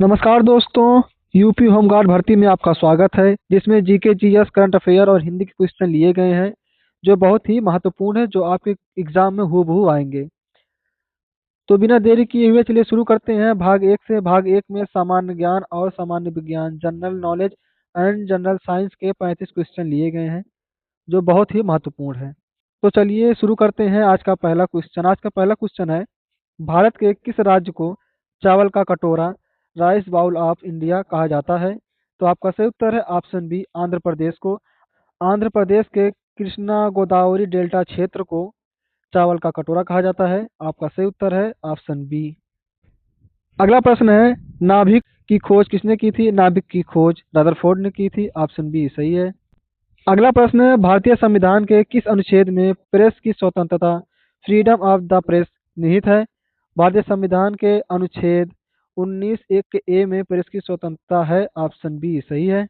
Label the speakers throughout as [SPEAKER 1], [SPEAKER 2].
[SPEAKER 1] नमस्कार दोस्तों। UP home guard भर्ती में आपका स्वागत है, जिसमें जीके, जीएस, करंट अफेयर और हिंदी के क्वेश्चन लिए गए हैं, जो बहुत ही महत्वपूर्ण है, जो आपके एग्जाम में हूबहू आएंगे। तो बिना देरी किए हुए चलिए शुरू करते हैं भाग एक से। भाग एक में सामान्य ज्ञान और सामान्य विज्ञान, general knowledge and general science के 35 क्वेश्चन लिए गए हैं, जो बहुत ही महत्वपूर्ण है। तो चलिए शुरू करते हैं आज का पहला क्वेश्चन। आज का पहला क्वेश्चन है, भारत के किस राज्य को चावल का कटोरा, राइस बाउल ऑफ इंडिया कहा जाता है? तो आपका सही उत्तर है ऑप्शन बी, आंध्र प्रदेश को। आंध्र प्रदेश के कृष्णा गोदावरी डेल्टा क्षेत्र को चावल का कटोरा कहा जाता है। आपका सही उत्तर है ऑप्शन बी। अगला प्रश्न है, नाभिक की खोज किसने की थी? नाभिक की खोज रदरफोर्ड ने की थी। ऑप्शन बी सही है। अगला प्रश्न है, भारतीय संविधान के किस अनुच्छेद में प्रेस की स्वतंत्रता, फ्रीडम ऑफ द प्रेस निहित है? भारतीय संविधान के अनुच्छेद 19 एक के ए में प्रेस की स्वतंत्रता है। ऑप्शन बी सही है।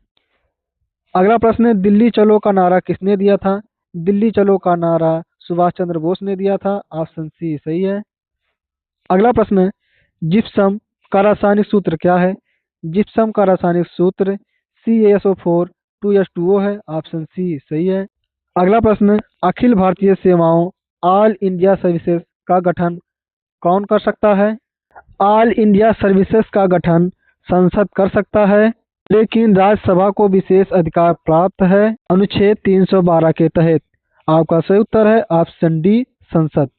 [SPEAKER 1] अगला प्रश्न है, दिल्ली चलो का नारा किसने दिया था? दिल्ली चलो का नारा सुभाष चंद्र बोस ने दिया था। ऑप्शन सी सही है। अगला प्रश्न है, जिप्सम का रासायनिक सूत्र क्या है? जिप्सम का रासायनिक सूत्र CaSO4 2H2O है। ऑप्शन सी सही है। अगला प्रश्न, अखिल भारतीय सेवाओं ऑल इंडिया सर्विसेज का गठन कौन कर सकता है? ऑल इंडिया सर्विसेज का गठन संसद कर सकता है, लेकिन राज्यसभा को विशेष अधिकार प्राप्त है अनुच्छेद 312 के तहत। आपका सही उत्तर है ऑप्शन डी, संसद।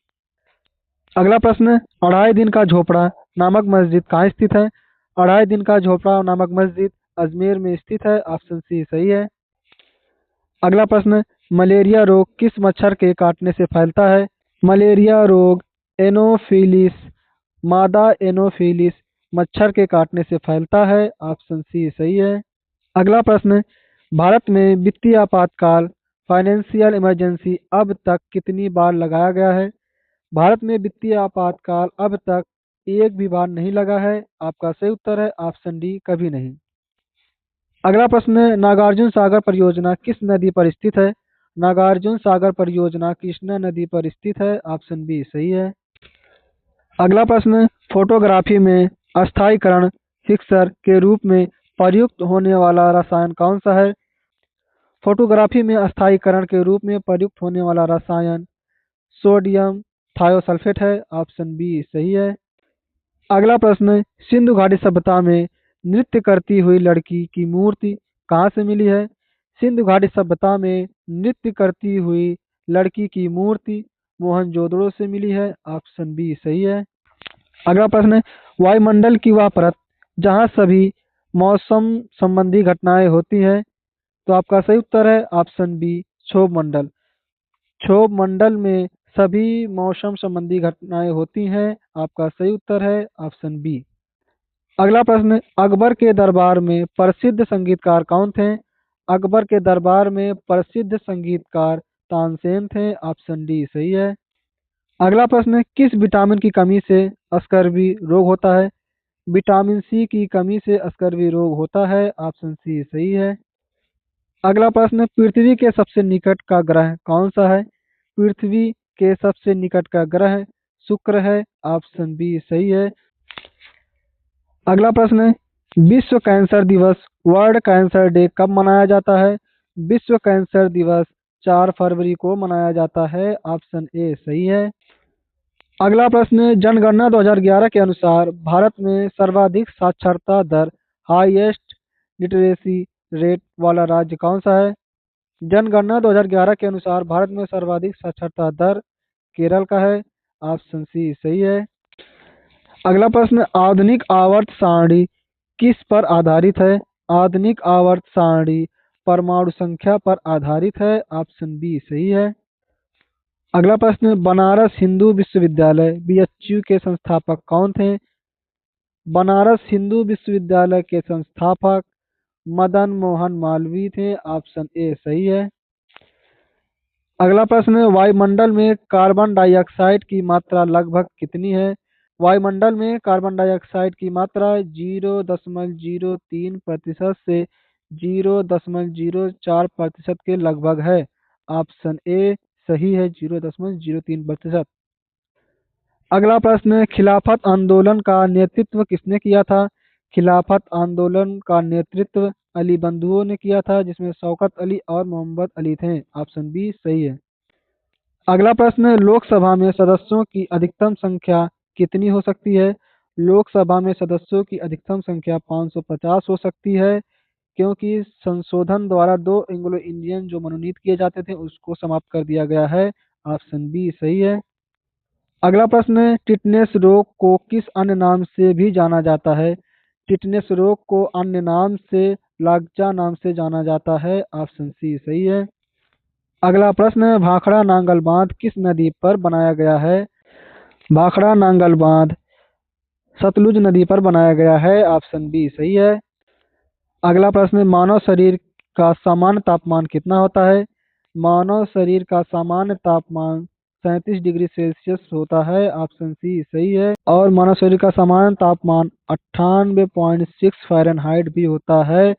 [SPEAKER 1] अगला प्रश्न, अढ़ाई दिन का झोपड़ा नामक मस्जिद कहाँ स्थित है? अढ़ाई दिन का झोपड़ा नामक मस्जिद अजमेर में स्थित है। ऑप्शन सी सही है। अगला प्रश्न, मलेरिया रोग किस मच्छर के काटने से फैलता है? मलेरिया रोग एनोफिलिस मादा एनोफिलिस मच्छर के काटने से फैलता है। ऑप्शन सी सही है। अगला प्रश्न, भारत में वित्तीय आपातकाल फाइनेंशियल इमरजेंसी अब तक कितनी बार लगाया गया है? भारत में वित्तीय आपातकाल अब तक एक भी बार नहीं लगा है। आपका सही उत्तर है ऑप्शन डी, कभी नहीं। अगला प्रश्न है, नागार्जुन सागर परियोजना किस नदी पर स्थित है? नागार्जुन सागर परियोजना कृष्णा नदी पर स्थित है। ऑप्शन बी सही है। अगला प्रश्न, फोटोग्राफी में अस्थायीकरण फिक्सर के रूप में प्रयुक्त होने वाला रसायन कौन सा है? फोटोग्राफी में अस्थायीकरण के रूप में प्रयुक्त होने वाला रसायन सोडियम थायोसल्फेट है। ऑप्शन बी सही है। अगला प्रश्न, सिंधु घाटी सभ्यता में नृत्य करती हुई लड़की की मूर्ति कहाँ से मिली है? सिंधु घाटी सभ्यता में नृत्य करती हुई लड़की की मूर्ति मोहनजोदड़ो से मिली है। ऑप्शन बी सही है। अगला प्रश्न है, वायुमंडल की वह परत जहाँ सभी मौसम संबंधी घटनाएं होती हैं। तो आपका सही उत्तर है ऑप्शन बी, क्षोभ मंडल। क्षोभ मंडल में सभी मौसम संबंधी घटनाएं होती हैं। आपका सही उत्तर है ऑप्शन बी। अगला प्रश्न, अकबर के दरबार में प्रसिद्ध संगीतकार कौन थे? अकबर के दरबार में प्रसिद्ध संगीतकार तानसेन थे। ऑप्शन डी सही है। अगला प्रश्न, किस विटामिन की कमी से स्कर्वी रोग होता है? विटामिन सी की कमी से स्कर्वी रोग होता है। ऑप्शन सी सही है। अगला प्रश्न, पृथ्वी के सबसे निकट का ग्रह कौन सा है? पृथ्वी के सबसे निकट का ग्रह शुक्र है। ऑप्शन बी सही है। अगला प्रश्न है, विश्व कैंसर दिवस वर्ल्ड कैंसर डे कब मनाया जाता है? विश्व कैंसर दिवस 4 फरवरी को मनाया जाता है। ऑप्शन ए सही है। अगला प्रश्न, जनगणना 2011 के अनुसार भारत में सर्वाधिक साक्षरता दर, हाईएस्ट लिटरेसी रेट वाला राज्य कौन सा है? जनगणना 2011 के अनुसार भारत में सर्वाधिक साक्षरता दर केरल का है। ऑप्शन सी सही है। अगला प्रश्न, आधुनिक आवर्त सारणी किस पर आधारित है? आधुनिक आवर्त सारणी परमाणु संख्या पर आधारित है। ऑप्शन बी सही है। अगला प्रश्न, बनारस हिंदू विश्वविद्यालय BHU के संस्थापक कौन थे? बनारस हिंदू विश्वविद्यालय के संस्थापक मदन मोहन मालवीय थे। ऑप्शन ए सही है। अगला प्रश्न, वायुमंडल में कार्बन डाइऑक्साइड की मात्रा लगभग कितनी है? वायुमंडल में कार्बन डाइऑक्साइड की मात्रा 0.03% से 0.04% के लगभग है। ऑप्शन ए सही है, 0.03%। अगला प्रश्न, खिलाफत आंदोलन का नेतृत्व किसने किया था? खिलाफत आंदोलन का नेतृत्व अली बंधुओं ने किया था, जिसमें शौकत अली और मोहम्मद अली थे। ऑप्शन बी सही है। अगला प्रश्न, लोकसभा में सदस्यों की अधिकतम संख्या कितनी हो सकती है? लोकसभा में सदस्यों की अधिकतम संख्या 550 हो सकती है, क्योंकि संशोधन द्वारा दो एंग्लो इंडियन जो मनोनीत किए जाते थे उसको समाप्त कर दिया गया है। ऑप्शन बी सही है। अगला प्रश्न है, टिटनेस रोग को किस अन्य नाम से भी जाना जाता है? टिटनेस रोग को अन्य नाम से लार्जा नाम से जाना जाता है। ऑप्शन सी सही है। अगला प्रश्न है, भाखड़ा नांगल बांध किस नदी पर बनाया गया है? भाखड़ा नांगल बांध सतलुज नदी पर बनाया गया है। ऑप्शन बी सही है। अगला प्रश्न है, मानव शरीर का सामान्य तापमान कितना होता है? मानव शरीर का सामान्य तापमान 37 डिग्री सेल्सियस होता है। ऑप्शन सी सही है। और मानव शरीर का सामान्य तापमान 98.6 फ़ारेनहाइट भी होता है।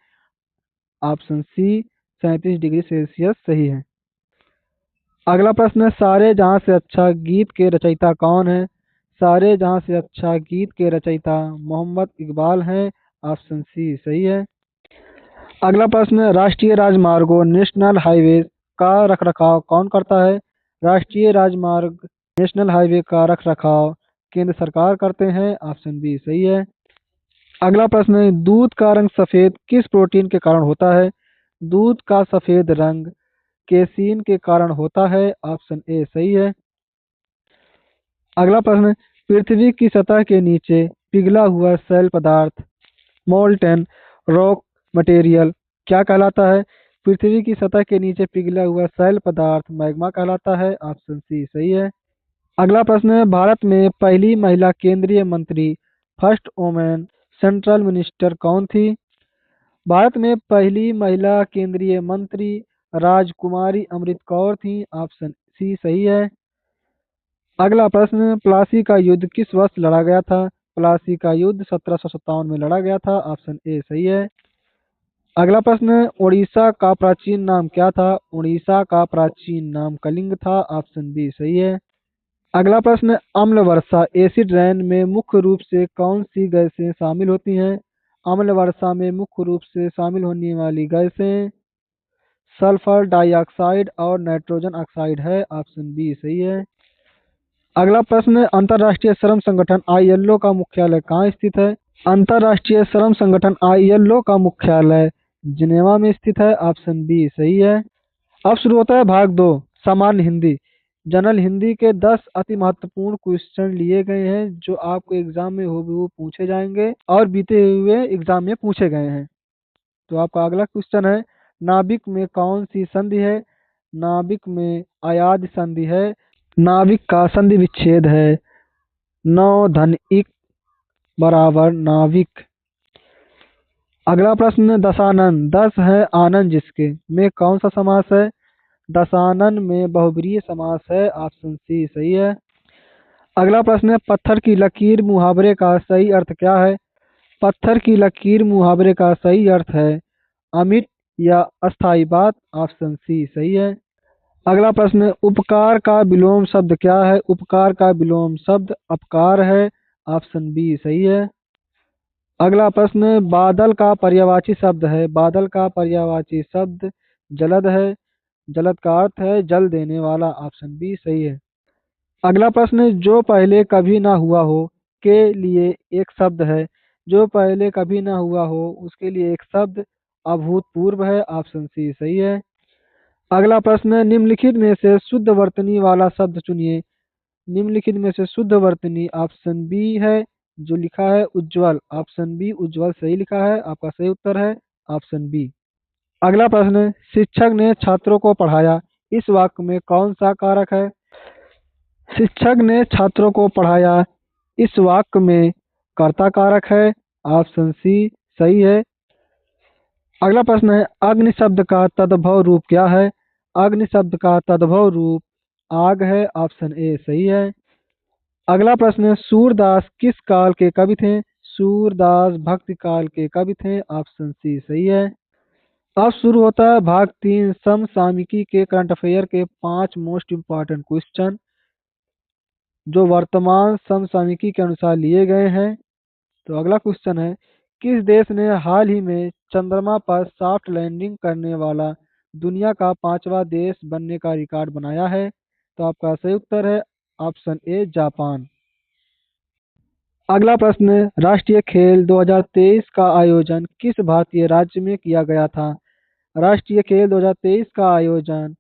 [SPEAKER 1] ऑप्शन सी 37 डिग्री सेल्सियस सही है। अगला प्रश्न है, सारे जहां से अच्छा गीत के रचयिता कौन है? सारे जहां से अच्छा गीत के रचयिता मोहम्मद इकबाल हैं। ऑप्शन सी सही है। अगला प्रश्न है, राष्ट्रीय राजमार्गों नेशनल हाईवे का रखरखाव कौन करता है? राष्ट्रीय राजमार्ग नेशनल हाईवे का रखरखाव केंद्र सरकार करते हैं। ऑप्शन बी सही है। अगला प्रश्न है, दूध का रंग सफेद किस प्रोटीन के कारण होता है? दूध का सफेद रंग केसीन के कारण होता है। ऑप्शन ए सही है। अगला प्रश्न है, पृथ्वी की सतह के नीचे पिघला हुआ सेल पदार्थ मोल्टेन रॉक मटेरियल क्या कहलाता है? पृथ्वी की सतह के नीचे पिघला हुआ सेल पदार्थ मैग्मा कहलाता है। ऑप्शन सी सही है। अगला प्रश्न है, भारत में पहली महिला केंद्रीय मंत्री फर्स्ट वोमेन सेंट्रल मिनिस्टर कौन थी? भारत में पहली महिला केंद्रीय मंत्री राजकुमारी अमृत कौर थी। ऑप्शन सी सही है। अगला प्रश्न, प्लासी का युद्ध किस वर्ष लड़ा गया था? प्लासी का युद्ध 1757 में लड़ा गया था। ऑप्शन ए सही है। अगला प्रश्न, उड़ीसा का प्राचीन नाम क्या था? उड़ीसा का प्राचीन नाम कलिंग था। ऑप्शन बी सही है। अगला प्रश्न, अम्ल वर्षा एसिड रेन में मुख्य रूप से कौन सी गैसें शामिल होती हैं? अम्ल वर्षा में मुख्य रूप से शामिल होने वाली गैसें सल्फर डाइऑक्साइड और नाइट्रोजन ऑक्साइड है। ऑप्शन बी सही है। अगला प्रश्न, अंतर्राष्ट्रीय श्रम संगठन आईएलओ का मुख्यालय कहाँ स्थित है? अंतर्राष्ट्रीय श्रम संगठन आईएलओ का मुख्यालय जिनेवा में स्थित है। ऑप्शन बी सही है। अब शुरू होता है भाग दो, सामान्य हिंदी। जनरल हिंदी के 10 अति महत्वपूर्ण क्वेश्चन लिए गए हैं जो आपको एग्जाम में हूबहू पूछे जाएंगे और बीते हुए एग्जाम में पूछे गए हैं। तो आपका अगला क्वेश्चन है, नाभिक में कौन सी संधि है? नाभिक में अयाद संधि है। नाभिक का संधि विच्छेद है नौ धन इक बराबर नाभिक। अगला प्रश्न, दशानन 10 है आनंद जिसके में कौन सा समास है? दशानन में बहुब्रीहि समास है। ऑप्शन सी सही है। अगला प्रश्न है, पत्थर की लकीर मुहावरे का सही अर्थ क्या है? पत्थर की लकीर मुहावरे का सही अर्थ है अमिट या अस्थाई बात। ऑप्शन सी सही है। अगला प्रश्न है, उपकार का विलोम शब्द क्या है? उपकार का विलोम शब्द अपकार है। ऑप्शन बी सही है। अगला प्रश्न है, बादल का पर्यायवाची शब्द है। बादल का पर्यायवाची शब्द जलद है। जलद का अर्थ है जल देने वाला। ऑप्शन बी सही है। अगला प्रश्न है, जो पहले कभी ना हुआ हो के लिए एक शब्द है। जो पहले कभी ना हुआ हो उसके लिए एक शब्द अभूतपूर्व है। ऑप्शन सी सही है। अगला प्रश्न है, निम्नलिखित में से शुद्ध वर्तनी वाला शब्द चुनिए। निम्नलिखित में से शुद्ध वर्तनी ऑप्शन बी है जो लिखा है उज्जवल। ऑप्शन बी उज्जवल सही लिखा है। आपका सही उत्तर है ऑप्शन बी। अगला प्रश्न है, शिक्षक ने छात्रों को पढ़ाया इस वाक्य में कौन सा कारक है? शिक्षक ने छात्रों को पढ़ाया इस वाक्य में कर्ता कारक है। ऑप्शन सी सही है। अगला प्रश्न है, अग्नि शब्द का तद्भव रूप क्या है? अग्नि शब्द का तद्भव रूप आग है। ऑप्शन ए सही है। अगला प्रश्न है, सूरदास किस काल के कवि थे? सूरदास भक्ति काल के कवि थे। ऑप्शन सी सही है। अब शुरू होता है भाग 3, समसामयिकी के करंट अफेयर के 5 मोस्ट इम्पॉर्टेंट क्वेश्चन जो वर्तमान समसामयिकी के अनुसार लिए गए हैं। तो अगला क्वेश्चन है, किस देश ने हाल ही में चंद्रमा पर सॉफ्ट लैंडिंग करने वाला दुनिया का पांचवा देश बनने का रिकॉर्ड बनाया है? तो आपका सही उत्तर है ऑप्शन ए जापान। अगला प्रश्न, राष्ट्रीय खेल 2023 का आयोजन किस भारतीय राज्य में किया गया था? राष्ट्रीय खेल 2023 का आयोजन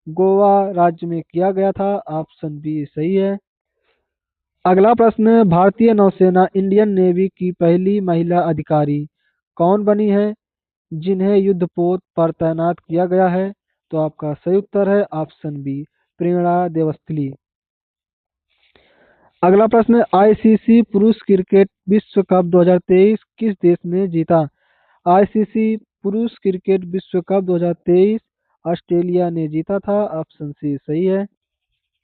[SPEAKER 1] गोवा राज्य में किया गया था। ऑप्शन बी सही है। अगला प्रश्न, भारतीय नौसेना इंडियन नेवी की पहली महिला अधिकारी कौन बनी है जिन्हें युद्धपोत पर तैनात किया गया है? तो आपका सही उत्तर है ऑप्शन बी प्रेरणा देवस्थली। अगला प्रश्न, आईसीसी पुरुष क्रिकेट विश्व कप 2023 किस देश ने जीता? आईसीसी पुरुष क्रिकेट विश्व कप 2023 ऑस्ट्रेलिया ने जीता था। ऑप्शन सी सही है।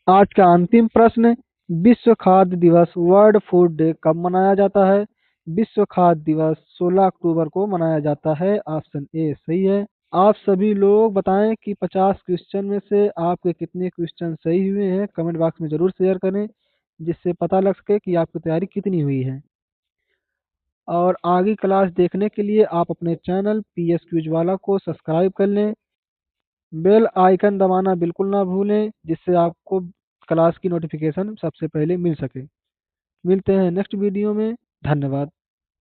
[SPEAKER 1] आज का अंतिम प्रश्न, विश्व खाद्य दिवस वर्ल्ड फूड डे कब मनाया जाता है? विश्व खाद्य दिवस 16 अक्टूबर को मनाया जाता है। ऑप्शन ए सही है। आप सभी लोग बताएं कि 50 क्वेश्चन में से आपके कितने क्वेश्चन सही हुए हैं। कमेंट बॉक्स में जरूर शेयर करें जिससे पता लग सके कि आपकी तैयारी कितनी हुई है। और आगे क्लास देखने के लिए आप अपने चैनल पीएस क्विज वाला को सब्सक्राइब कर लें। बेल आइकन दबाना बिल्कुल ना भूलें जिससे आपको क्लास की नोटिफिकेशन सबसे पहले मिल सके। मिलते हैं नेक्स्ट वीडियो में। धन्यवाद।